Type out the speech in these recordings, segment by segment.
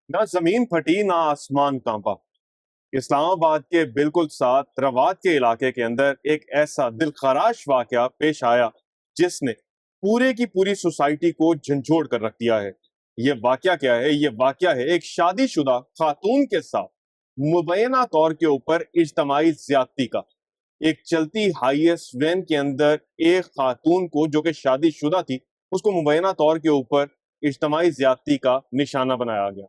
ना जमीन फटी ना आसमान कांपा। इस्लामाबाद के बिल्कुल साथ रवात के इलाके के अंदर एक ऐसा दिलखराश वाकया पेश आया जिसने पूरे की पूरी सोसाइटी को झंझोड़ कर रख दिया है। ये वाकया क्या है? ये वाकया है एक शादीशुदा खातून के साथ मुबैना तौर के ऊपर इज्तमाई ज्यादती का। एक चलती हाईएस्ट वैन के अंदर एक खातून को जो कि शादीशुदा थी उसको मुबैना तौर के ऊपर इज्तमाई ज्यादती का निशाना बनाया गया।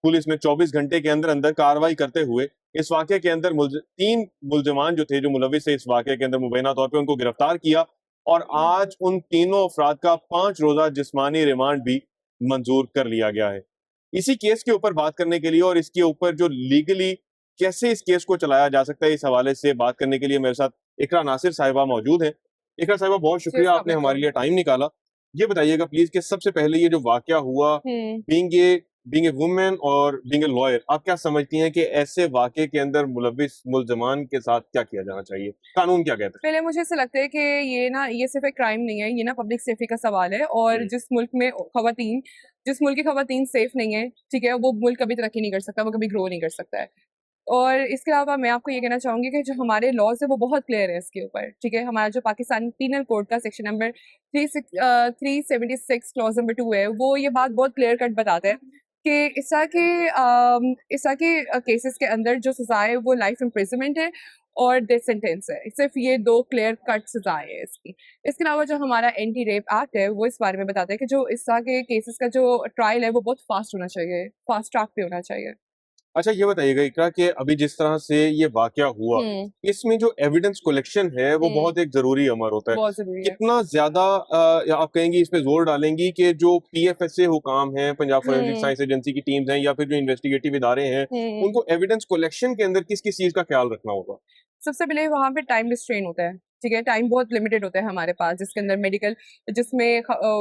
पुलिस ने 24 घंटे के अंदर अंदर कार्रवाई करते हुए इस वाक़े के अंदर तीन मुलजमान जो थे, जो मुलविस थे इस वाक़े के अंदर मुबैना तौर पे, उनको गिरफ्तार किया और आज उन तीनों अफराद का 5 रोज़ा जिस्मानी रिमांड भी मंजूर कर लिया गया है। इसी केस के ऊपर बात करने के लिए और इसके ऊपर जो लीगली कैसे इस केस को चलाया जा सकता है, इस हवाले से बात करने के लिए मेरे साथ इकरा नासिर साहिबा मौजूद हैं। इकरा साहिबा, बहुत जी, शुक्रिया, आपने हमारे लिए टाइम निकाला। ये बताइएगा प्लीज कि सबसे पहले ये जो वाकया हुआ, हुँ। बीइंग ए वुमन और बीइंग ए लॉयर, आप क्या समझती हैं कि ऐसे वाकये के अंदर मुलविस मुलजमान के साथ क्या किया जाना चाहिए? कानून क्या कहता पहले मुझे ऐसा लगता है कि ये सिर्फ़ एक क्राइम नहीं है, ये ना पब्लिक सेफ्टी का सवाल है और है? जिस मुल्क की ख़वातीन सेफ़ नहीं है, ठीक है? वो मुल्क कभी तरक्की नहीं कर सकता, वो कभी ग्रो नहीं कर सकता है। और इसके अलावा मैं आपको ये कहना चाहूँगी कि जो हमारे लॉज़ है वो बहुत क्लियर है इसके ऊपर, ठीक है? हमारा जो पाकिस्तान पीनल कोड का सेक्शन नंबर 376 क्लॉज़ नंबर 2 है, वो ये बात बहुत क्लियर कट बताता है कि इस तरह के केसेस के अंदर जो सज़ा है वो लाइफ़ इम्प्रिज़नमेंट है और डेथ सेंटेंस है। सिर्फ़ ये 2 क्लियर कट सज़ाएँ हैं इसकी। इसके अलावा जो हमारा एंटी रेप एक्ट है, वो इस बारे में बताता है कि जो इस तरह के केसेस का जो ट्रायल है वो बहुत फ़ास्ट होना चाहिए, फ़ास्ट ट्रैक पे होना चाहिए। अच्छा, ये बताइएगा इकरा कि अभी जिस तरह से ये वाकया हुआ, हुँ, इसमें जो एविडेंस कलेक्शन है वो हुँ। बहुत एक ज़रूरी अमर होता है। बहुत ज़रूरी है। कितना ज़्यादा या आप कहेंगी इस पे ज़ोर डालेंगी कि जो पीएफएसए हुकाम हैं, पंजाब फोरेंसिक हुँ, साइंस एजेंसी की टीम्स हैं या फिर जो इन्वेस्टिगेटिव इदारे हैं, हुँ। उनको एविडेंस कलेक्शन के अंदर किस-किस चीज़ का ख़्याल रखना होगा? सबसे पहले वहाँ पे टाइम रिस्ट्रेन होता है, ठीक है? टाइम बहुत लिमिटेड होता है हमारे पास जिसके अंदर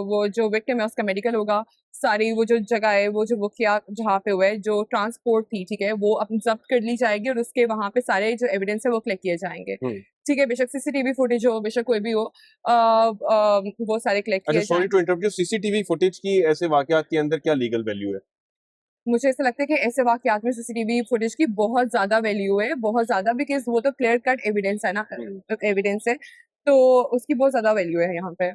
वो जो विक्टिम है उसका मेडिकल होगा, सारी वो जो जगह है, वो जो वाक़या जहाँ पे हुआ है, जो ट्रांसपोर्ट थी, ठीक है? वो अपनी ज़ब्त कर ली जाएगी और उसके वहाँ पे सारे जो एविडेंस है वो कलेक्ट किए जाएँगे, हुँ। ठीक है? बेशक सीसीटीवी फुटेज हो, बेशक कोई भी हो वो सारे कलेक्ट अच्छा, किए सॉरी जाएँ। To interrupt you, CCTV footage की ऐसे वाकयात के अंदर क्या लीगल वैल्यू है? मुझे ऐसा लगता है कि ऐसे वाक़यात में सीसीटीवी फुटेज की बहुत ज़्यादा वैल्यू है, बहुत ज़्यादा बिकॉज़ वो तो क्लियर कट एविडेंस है ना हुँ। एविडेंस है, तो उसकी बहुत ज़्यादा वैल्यू है यहाँ पे।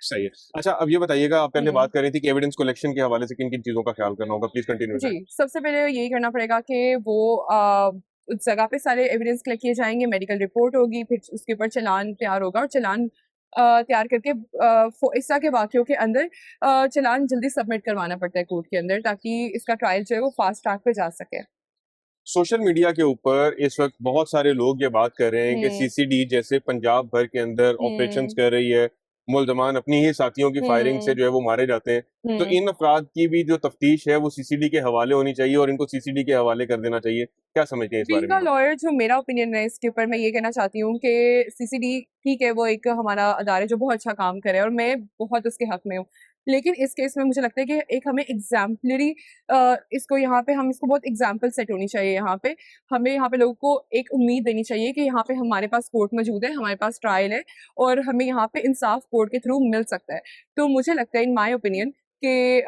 सही है। अच्छा, अब ये बताइएगा, आप पहले हुँ। बात कर रही थी कि एविडेंस कलेक्शन के हवाले से किन-किन चीज़ों का ख़्याल करना होगा? प्लीज़ कंटिन्यू जी, करें। सबसे पहले यही करना पड़ेगा कि वो उस जगह पे सारे एविडेंस कलेक्ट किए जाएँगे, मेडिकल रिपोर्ट होगी, फिर उसके ऊपर चालान तैयार होगा और चालान तैयार करके इस तरह के वाक़यों के अंदर चालान जल्दी सबमिट करवाना पड़ता है कोर्ट के अंदर ताकि इसका ट्रायल जो है वो फ़ास्ट ट्रैक पे जा सके। सोशल मीडिया के ऊपर इस वक्त बहुत सारे लोग ये बात कर रहे हैं कि हुँ, सीसीडी जैसे पंजाब भर के अंदर ऑपरेशंस हुँ, कर रही है, मुलजमान अपनी ही साथियों की फायरिंग से हुँ, जो है वो मारे जाते हैं। तो हुँ। इन अफराद की भी जो तफ्तीश है वो सीसीडी के हवाले होनी चाहिए और इनको सीसीडी के हवाले कर देना चाहिए। क्या समझते हैं इस बारे बीइंग में अ आप? लॉयर जो मेरा ओपिनियन है इसके ऊपर मैं ये कहना चाहती हूँ कि सीसीडी ठीक है, वो एक हमारा अदारा है जो बहुत अच्छा काम करे और मैं बहुत उसके हक में हूँ। लेकिन इस केस में मुझे लगता है कि एक हमें एग्ज़ैम्पलरी इसको यहाँ पे हम इसको बहुत एग्ज़ाम्पल सेट होनी चाहिए यहाँ पे। हमें यहाँ पे लोगों को एक उम्मीद देनी चाहिए कि यहाँ पे हमारे पास कोर्ट मौजूद है, हमारे पास ट्रायल है और हमें यहाँ पे इंसाफ़ कोर्ट के थ्रू मिल सकता है। तो मुझे लगता है इन माय ओपिनियन कि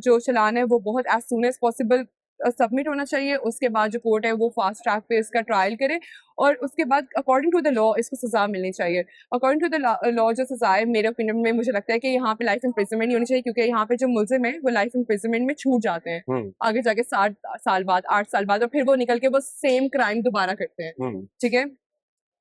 जो चालान है वो बहुत as soon as possible submit होना चाहिए, उसके बाद जो कोर्ट है वो फास्ट ट्रैक पे इसका ट्रायल करे और उसके बाद अकॉर्डिंग टू द लॉ इसको सज़ा मिलनी चाहिए। अकॉर्डिंग टू द लॉ जो सज़ा है मेरे ओपिनियन में मुझे लगता है कि यहाँ पे लाइफ इम्प्रिज़नमेंट नहीं होनी चाहिए क्योंकि यहाँ पे जो मुल्ज़िम है वो लाइफ इम्प्रिज़नमेंट में छूट जाते हैं। हुँ, आगे जाके 60 साल बाद, 8 साल बाद और फिर वो निकल के वो सेम क्राइम दोबारा करते हैं। हुँ। ठीक है?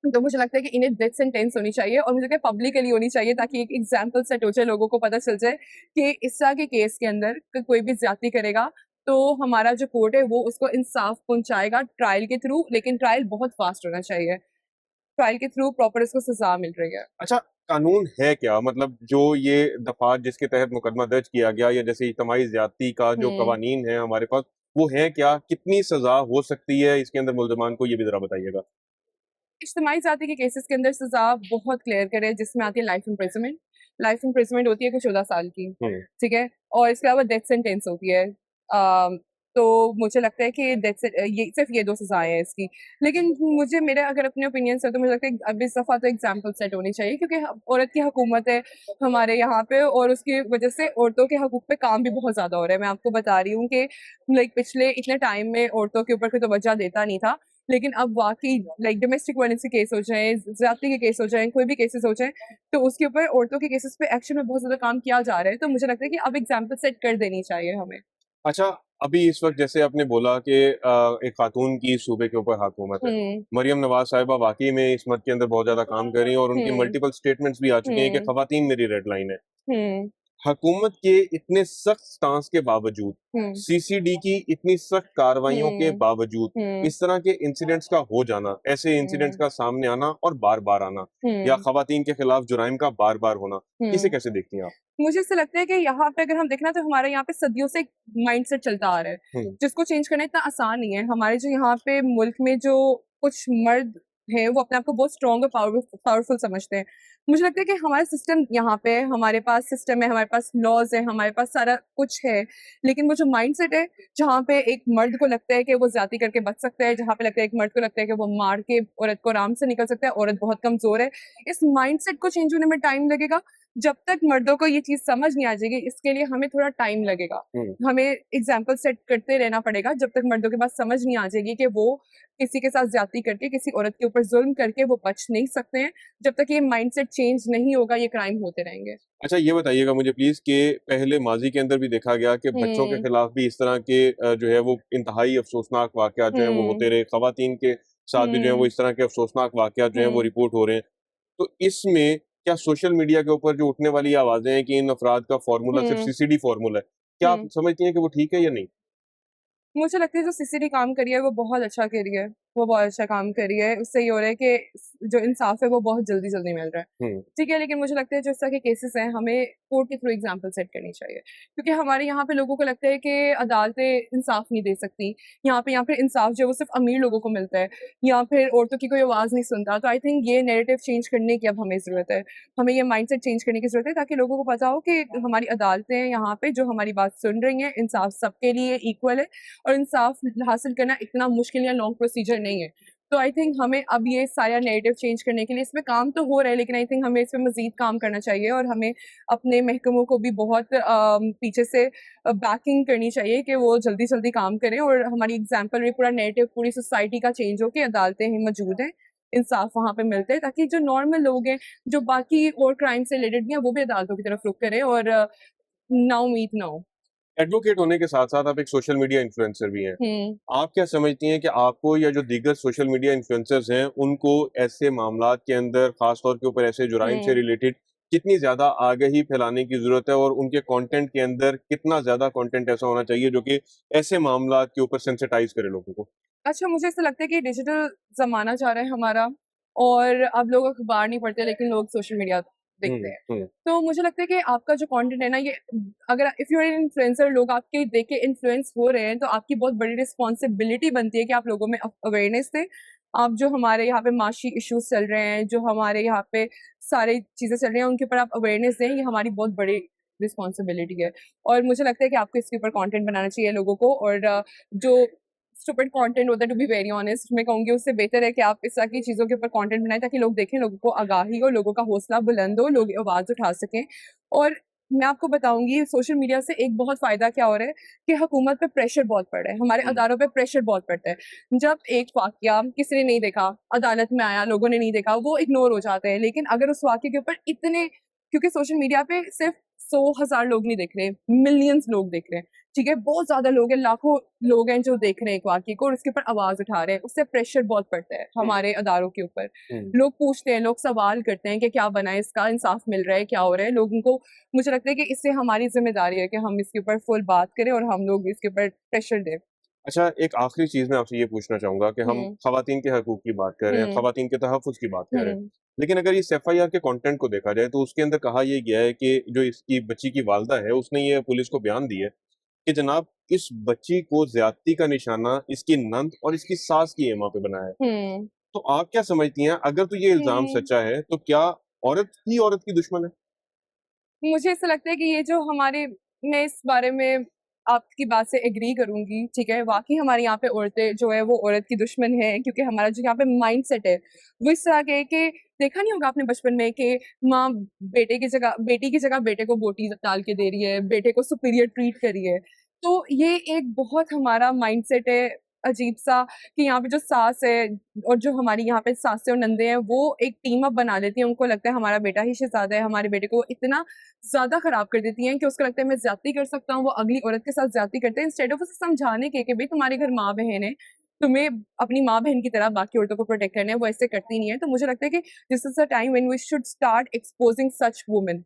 तो मुझे लगता है कि इन्हें डेथ सेंटेंस होनी चाहिए और मुझे लगता है पब्लिकली होनी चाहिए ताकि एक एग्जाम्पल सेट हो जाए, लोगों को पता चल जाए कि इस तरह के केस के अंदर कोई भी ज्यादती करेगा तो हमारा जो कोर्ट है वो उसको इंसाफ पहुंचाएगा ट्रायल के थ्रू, लेकिन ट्रायल बहुत फास्ट होना चाहिए। ट्रायल के थ्रू प्रॉपर उसको सजा मिल रही है। अच्छा, कानून है क्या? मतलब जो ये दफ़ात जिसके तहत मुकदमा दर्ज किया गया या जैसे इज्तिमाई ज़्यादती का जो हम्म कवानीन है हमारे पास, वो है क्या? कितनी सज़ा हो सकती है इसके अंदर मुल्ज़मान को, ये भी ज़रा बताइएगा? इज्तिमाई ज़्यादती के केसेस के अंदर सजा बहुत क्लियर करे जिसमें आती है लाइफ इम्प्रिजनमेंट। लाइफ इम्प्रिजनमेंट होती है कुछ 14 साल की, हुँ। ठीक है? और इसके अलावा डेथ सेंटेंस होती है। तो मुझे लगता है कि ये सिर्फ ये 2 सज़ाएँ हैं इसकी। लेकिन मुझे मेरा अगर अपने ओपिनियन से तो मुझे लगता है अब इस दफ़ा तो एग्ज़ाम्पल सेट होनी चाहिए, क्योंकि ह औरत की हुकूमत है हमारे यहाँ पे, और उसकी वज़ह से औरतों के हकूक़ पे काम भी बहुत ज़्यादा हो रहा है। मैं आपको बता रही हूँ कि लाइक पिछले इतने टाइम में औरतों के ऊपर कोई तवज्जो देता नहीं था। लेकिन अब वाक़ई लाइक डोमेस्टिक वायलेंस के केस हो जाएँ, ज़्यादती के केस हो जाएँ, कोई भी केसेज़ हो जाएँ, तो उसके ऊपर औरतों के केसेज़ पे एक्शन में बहुत ज़्यादा काम किया जा रहा है। तो मुझे लगता है कि अब एग्ज़ाम्पल सेट कर देनी चाहिए हमें। अच्छा, अभी इस वक़्त जैसे आपने बोला कि एक खातून की सूबे के ऊपर हुकूमत है। हुँ, मरियम नवाज़ साहिबा वाक़ई में इस मद के अंदर बहुत ज़्यादा काम कर रही हैं और उनकी हुँ, मल्टीपल स्टेटमेंट्स भी आ चुकी हैं कि हुँ, ख़वातीन मेरी रेड लाइन है। हुँ, हुकूमत के इतने सख्त स्टांस के बावजूद, हुँ, सीसीडी की इतनी सख्त कार्रवाइयों के हुँ, बावजूद, हुँ, इस तरह के इंसिडेंट्स का हो जाना, ऐसे इंसिडेंट्स हुँ, का सामने आना और बार-बार आना या हुँ, ख़वातीन के खिलाफ जुराइम का बार-बार होना, इसे हुँ। कैसे देखती हैं आप? मुझे ऐसा लगता है कि यहाँ पे अगर हम देखें ना, तो हमारे यहाँ पे सदियों से एक माइंडसेट चलता आ रहा है, हुँ, जिसको चेंज करना इतना आसान नहीं है। हमारे जो यहाँ पे मुल्क में जो कुछ मर्द हैं, वो अपने आप को बहुत स्ट्रॉन्ग और पावरफुल समझते हैं। मुझे लगता है कि हमारा सिस्टम यहाँ पे है, हमारे पास सिस्टम है, हमारे पास लॉज़ है, हमारे पास सारा कुछ है। लेकिन वो जो माइंडसेट है, जहाँ पे एक मर्द को लगता है कि वो ज़्यादती करके बच सकता है, जहाँ पे लगता है एक मर्द को लगता है कि वो मार के औरत को आराम से निकल सकता है, औरत बहुत कमज़ोर है। इस माइंडसेट को चेंज होने में टाइम लगेगा। जब तक मर्दों को ये चीज़ समझ नहीं आ जाएगी, इसके लिए हमें थोड़ा टाइम लगेगा। हुँ। हमें एग्ज़ाम्पल सेट करते रहना पड़ेगा, जब तक मर्दों के पास समझ नहीं आ जाएगी कि वो किसी के साथ ज़्यादती करके, किसी औरत के ऊपर ज़ुल्म करके वो बच नहीं सकते हैं। जब तक ये माइंडसेट चेंज नहीं होगा, ये क्राइम होते रहेंगे। अच्छा ये बताइएगा मुझे प्लीज़ कि पहले माज़ी के अंदर भी देखा गया कि बच्चों के हुँ, खिलाफ भी इस तरह के जो है वो इंतहाई अफ़सोसनाक वाक़यात जो हैं वो हुँ, होते रहे। ख़वातीन के साथ भी जो है वो हुँ, इस तरह के अफ़सोसनाक वाक़यात जो हैं वो हुँ, रिपोर्ट हो रहे हैं। तो इसमें क्या सोशल मीडिया के ऊपर जो उठने वाली आवाज़ें हैं कि इन अफ़राद का फ़ॉर्मूला सिर्फ़ हुँ, सीसीडी फ़ॉर्मूला है, क्या आप हुँ। समझती हैं कि वो ठीक है या नहीं? मुझे लगता है जो सीसीडी काम करी है वो बहुत अच्छा करी है, वो बहुत अच्छा काम करी है। उससे ये हो रहा है कि जो इंसाफ है वो बहुत जल्दी-जल्दी मिल रहा है। हुँ, ठीक है, लेकिन मुझे लगता है जो इस तरह के केसेज़ हैं, हमें कोर्ट के थ्रू एग्ज़ाम्पल सेट करनी चाहिए। क्योंकि हमारे यहाँ पे लोगों को लगता है कि अदालतें इंसाफ नहीं दे सकती। यहाँ पे इंसाफ जो है वो सिर्फ़ अमीर लोगों को मिलता है, या फिर औरतों की कोई आवाज़ नहीं सुनता। तो आई थिंक ये नैरेटिव चेंज करने की अब हमें ज़रूरत है। हमें ये माइंडसेट चेंज करने की ज़रूरत है, ताकि लोगों को पता हो कि हमारी अदालतें यहाँ पे जो हमारी बात सुन रही हैं, इंसाफ सबके लिए इक्वल है, और इंसाफ हासिल करना इतना मुश्किल या लॉन्ग प्रोसीजर नहीं है। तो आई थिंक हमें अब ये सारा नैरेटिव चेंज करने के लिए इसमें काम तो हो रहा है, लेकिन आई थिंक हमें इसमें मज़ीद काम करना चाहिए, और हमें अपने महकमों को भी बहुत पीछे से बैकिंग करनी चाहिए कि वो जल्दी-जल्दी काम करें, और हमारी एग्ज़ाम्पल में पूरा नैरेटिव पूरी सोसाइटी का चेंज हो कि अदालतें हैं मौजूद हैं, इंसाफ वहाँ पे मिलता है, ताकि जो नॉर्मल लोग हैं, जो बाकी और क्राइम से रिलेटेड भी हैं, वो भी अदालतों की तरफ रुख करें, और नाउमीद ना हो। एडवोकेट होने के साथ-साथ आप एक सोशल मीडिया इन्फ्लुएंसर भी हैं। हुँ, आप क्या समझती हैं कि आपको या जो दीगर सोशल मीडिया इन्फ्लुएंसर्स हैं, उनको ऐसे मामलात के अंदर ख़ास तौर के ऊपर ऐसे जुराइम से हुँ। रिलेटेड कितनी ज़्यादा आगाही फैलाने की ज़रूरत है और उनके कंटेंट के अंदर कितना ज़्यादा कंटेंट ऐसा होना चाहिए जो कि ऐसे मामलात के ऊपर सेंसिटाइज़ करे लोगों को? अच्छा, मुझे ऐसा लगता है कि डिजिटल ज़माना जा रहा है हमारा, और अब लोग अखबार नहीं पढ़ते, लेकिन लोग सोशल मीडिया देखते हुँ, हैं। हुँ, तो मुझे लगता है कि आपका जो कंटेंट है ना, ये अगर if you are an influencer, लोग आपके देख के इन्फ्लुएंस हो रहे हैं, तो आपकी बहुत बड़ी रिस्पॉन्सिबिलिटी बनती है कि आप लोगों में अवेयरनेस दें। आप जो हमारे यहाँ पे माशी इश्यूज़ चल रहे हैं, जो हमारे यहाँ पे सारी चीज़ें चल रही हैं, उनके ऊपर आप अवेयरनेस दें, ये हमारी बहुत बड़ी रिस्पॉन्सिबिलिटी है। और मुझे लगता है कि आपको इसके ऊपर कंटेंट बनाना चाहिए लोगों को, और जो स्टूपिड कंटेंट होता है, टू बी वेरी ऑनेस्ट, मैं कहूँगी उससे बेहतर है कि आप इस तरह की चीज़ों के ऊपर कंटेंट बनाएँ, ताकि लोग देखें, लोगों को आगाही हो, लोगों का हौसला बुलंद हो, लोग आवाज़ उठा सकें। और मैं आपको बताऊँगी सोशल मीडिया से एक बहुत फ़ायदा क्या हो रहा है कि हुकूमत पे प्रेशर बहुत पड़ रहा है, हमारे हुँ। अदारों पे प्रेशर बहुत पड़ता है। जब एक वाक़या किसी ने नहीं देखा, अदालत में आया, लोगों ने नहीं देखा, वो इग्नोर हो जाते हैं। लेकिन अगर उस वाक़ये के ऊपर इतने, क्योंकि सोशल मीडिया पे सिर्फ़ 100,000 लोग नहीं देख रहे, मिलियंस लोग देख रहे हैं। ठीक है, बहुत ज़्यादा लोग हैं, लाखों लोग हैं जो देख रहे हैं एक वाक़ये को और उसके ऊपर आवाज़ उठा रहे हैं, उससे प्रेशर बहुत पड़ता है हुँ, हमारे अदारों के ऊपर। हुँ। लोग पूछते हैं, लोग सवाल करते हैं कि क्या बना है इसका, इंसाफ मिल रहा है, क्या हो रहा है? लोगों को, मुझे लगता है कि इससे हमारी ज़िम्मेदारी है कि हम इसके ऊपर फुल बात करें और हम लोग इसके ऊपर प्रेशर दें। अच्छा एक आखिरी चीज़ मैं आपसे ये पूछना चाहूँगा कि हम हुँ, ख़वातीन के हकूक़ की बात कर रहे हैं, हुँ, ख़वातीन के तहफ़्फ़ुज़ की बात कर रहे हैं। हुँ, लेकिन अगर इस एफ़आईआर के कंटेंट को देखा जाए तो उसके अंदर कहा ये गया है कि जो इसकी बच्ची की वालिदा है उसने ये पुलिस को बयान दिया है कि जनाब इस बच्ची को ज़्यादती का निशाना इसकी नंद और इसकी सास की एमा पे बनाया है। हुँ, तो आप क्या समझती हैं अगर तो ये इल्ज़ाम हुँ। सच्चा है तो क्या औरत ही औरत की दुश्मन है? मुझे ऐसा लगता है कि ये जो हमारे, मैं इस बारे में आपकी बात से एग्री करूंगी, ठीक है। वाकई हमारे यहाँ पे औरतें जो है वो औरत की दुश्मन है, क्योंकि हमारा जो यहाँ पे माइंडसेट है वो इस तरह के है कि देखा नहीं होगा आपने बचपन में कि माँ बेटी की जगह बेटे को बोटी डाल के दे रही है, बेटे को सुपीरियर ट्रीट कर रही है। तो ये एक बहुत हमारा माइंडसेट है अजीब सा, कि यहाँ पे जो सास है और जो हमारी यहाँ पे सासें और नंदे हैं वो एक टीम अप बना लेती हैं। उनको लगता है हमारा बेटा ही शहजादा है, हमारे बेटे को इतना ज़्यादा खराब कर देती हैं कि उसको लगता है मैं ज़्यादती कर सकता हूँ, वो अगली औरत के साथ ज़्यादती करते हैं इंस्टेड ऑफ उसे समझाने के कि भाई तुम्हारे घर माँ-बहन है, तुम्हें अपनी माँ-बहन की तरह बाकी औरतों को प्रोटेक्ट करना है, वो ऐसे करती नहीं है। तो मुझे लगता है कि this is the time when we should start exposing such women.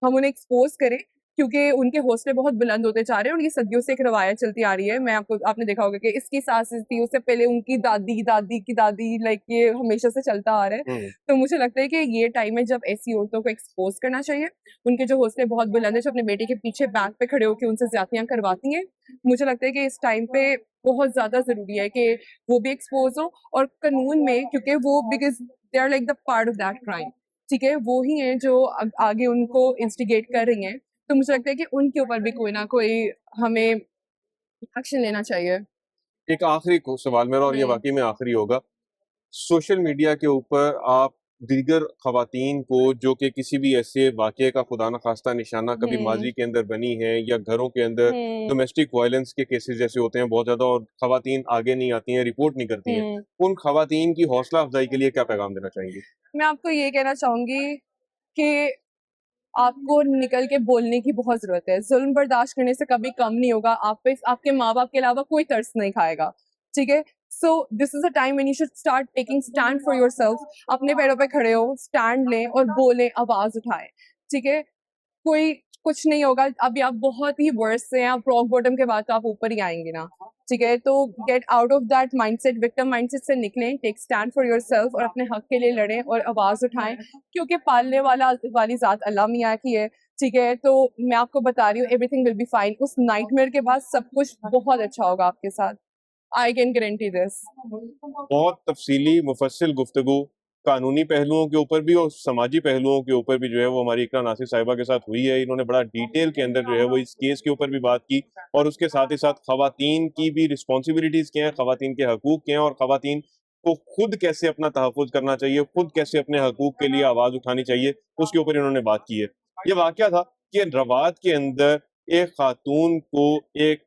हम उन्हें एक्सपोज़ करें, क्योंकि उनके हौसले बहुत बुलंद होते जा रहे हैं और ये सदियों से एक रवायत चलती आ रही है। आपने देखा होगा कि इसकी सास थी, उससे पहले उनकी दादी, दादी की दादी, लाइक ये हमेशा से चलता आ रहा है। हम्म। तो मुझे लगता है कि ये टाइम है जब ऐसी औरतों को एक्सपोज़ करना चाहिए। उनके जो हौसले बहुत बुलंद है, जो अपने बेटे के पीछे बैक पे खड़े होके उनसे ज़्यादतियाँ करवाती हैं। मुझे लगता है कि इस टाइम पे बहुत ज़्यादा ज़रूरी है कि वो भी एक्सपोज़ हों और कानून में, क्योंकि वो because they are like the part of that crime. ठीक है, वो ही हैं जो आगे उनको इंस्टिगेट कर रही हैं। तो मुझे लगता है कि उनके ऊपर भी कोई ना कोई हमें एक्शन लेना चाहिए। एक आखिरी सवाल मेरा, और ये हुँ। वाकई में आखिरी होगा। सोशल मीडिया के ऊपर आप दीगर खवातीन को जो कि किसी भी ऐसे वाक़ये का खुदा न खास्ता निशाना कभी हुँ, माज़ी के अंदर बनी है, या घरों के अंदर हुँ, डोमेस्टिक वायलेंस के केसेस जैसे होते हैं बहुत ज़्यादा, और खवातीन आगे नहीं आती हैं, रिपोर्ट नहीं करती हैं, हुँ। उन खवातीन की हौसला अफ़ज़ाई के लिए क्या पैगाम देना चाहेंगी? मैं आपको ये कहना चाहूँगी कि आपको निकल के बोलने की बहुत ज़रूरत है। ज़ुल्म बर्दाश्त करने से कभी कम नहीं होगा। आप पे आपके माँ-बाप के अलावा कोई तरस नहीं खाएगा, ठीक है? So this is a time when you should start taking stand for yourself. अपने पैरों पे खड़े हो, स्टैंड लें और बोलें, आवाज़ उठाएँ, ठीक है? कोई कुछ नहीं होगा, अभी आप बहुत ही वर्स्ट से हैं, आप रॉक बॉटम के बाद तो आप ऊपर ही आएँगे ना, ठीक है? तो get out of that mindset, victim mindset से निकलें, टेक स्टैंड फॉर योरसेल्फ और अपने हक के लिए लड़ें और आवाज़ उठाएँ, क्योंकि पालने वाली ज़ात अल्लाह मियाँ की है, ठीक है? तो मैं आपको बता रही हूँ एवरीथिंग विल बी फाइन। उस नाइटमेयर के बाद सब कुछ बहुत अच्छा होगा आपके साथ। I can guarantee this. बहुत तफ़सीली मुफ़स्सिल गुफ्तगू कानूनी पहलुओं के ऊपर भी और समाजी पहलुओं के ऊपर भी जो है वो हमारी इकरा नासिर साहिबा के साथ हुई है। इन्होंने बड़ा डिटेल के अंदर जो है वो इस केस के ऊपर भी बात की, और उसके साथ ही साथ ख़वातीन की भी रिस्पॉन्सिबिलिटीज़ क्या हैं, ख़वातीन के हकूक़ क्या हैं, और ख़वातीन को खुद कैसे अपना तहफ़्फ़ुज़ करना चाहिए, खुद कैसे अपने हकूक़ के लिए आवाज़ उठानी चाहिए, उसके ऊपर इन्होंने बात की है। ये वाक़या था कि रवात के अंदर एक ख़ातून को एक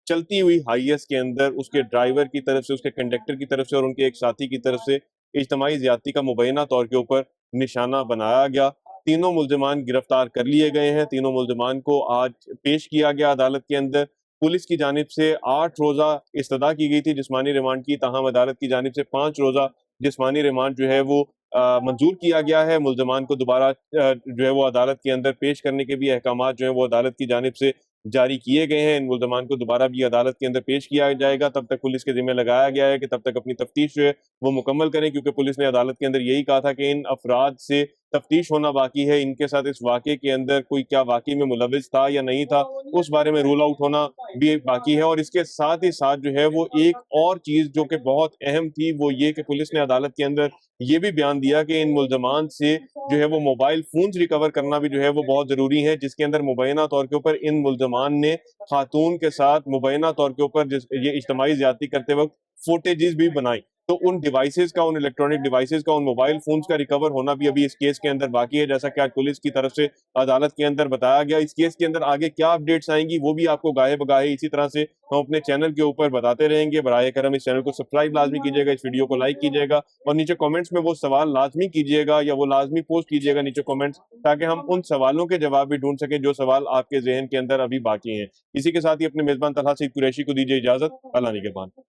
चलती हुई हाइएस के अंदर उसके ड्राइवर की तरफ से, उसके कंडक्टर की तरफ से और उनके एक साथी की तरफ से इज्तमाही ज़्यादती का मुबैना तौर के ऊपर निशाना बनाया गया। तीनों मुल्ज़िमान गिरफ्तार कर लिए गए हैं। तीनों मुल्ज़िमान को आज पेश किया गया अदालत के अंदर। पुलिस की जानिब से 8 रोज़ा इस्तदा की गई थी जिस्मानी रिमांड की, ताहम अदालत की जानिब से 5 रोज़ा जिस्मानी रिमांड जो है वो मंजूर किया गया है। मुल्ज़िमान को दोबारा जो है वो अदालत के अंदर पेश करने के भी अहकामात जो है वो अदालत की जानिब से जारी किए गए हैं। इन मुल्ज़िमान को दोबारा भी अदालत के अंदर पेश किया जाएगा। तब तक पुलिस के ज़िम्मे लगाया गया है कि तब तक अपनी तफ्तीश जो है वो मुकम्मल करें, क्योंकि पुलिस ने अदालत के अंदर यही कहा था कि इन अफराद से तफ्तीश होना बाकी है। इनके साथ इस वाक़ये के अंदर कोई क्या वाक़ई में मुलविस था या नहीं था, उस बारे में रूल आउट होना भी एक बाकी है। और इसके साथ ही साथ जो है वो एक और चीज़ जो कि बहुत अहम थी, वो ये कि पुलिस ने अदालत के अंदर ये भी बयान दिया कि इन मुल्ज़िमान से जो है वो मोबाइल फ़ोन्स रिकवर करना भी जो है वो बहुत ज़रूरी है, जिसके अंदर मुबैना तौर के ऊपर इन मुल्ज़िमान ने खातून के साथ मुबैना तौर के ऊपर ये इज्तिमाई ज़्यादती करते वक़्त फुटेजेस भी बनाई। तो उन डिवाइसेज़ का, उन इलेक्ट्रॉनिक डिवाइसेज़ का, उन मोबाइल फ़ोन्स का रिकवर होना भी अभी इस केस के अंदर बाकी है, जैसा कि आज पुलिस की तरफ से अदालत के अंदर बताया गया। इस केस के अंदर आगे क्या अपडेट्स आएँगी, वो भी आपको गाहे-बगाहे इसी तरह से हम अपने चैनल के ऊपर बताते रहेंगे। बराए करम इस चैनल को सब्सक्राइब लाज़मी कीजिएगा, इस वीडियो को लाइक कीजिएगा, और नीचे कमेंट्स में वो सवाल लाज़मी कीजिएगा या वो लाज़मी पोस्ट कीजिएगा नीचे कमेंट्स, ताकि हम उन सवालों के जवाब भी ढूँढ सकें जो सवाल आपके ज़हन के अंदर अभी बाकी हैं। इसी के साथ ही अपने मेज़बान तलहा सईद कुरैशी को दीजिए इजाज़त। अल्लाह निगहबान।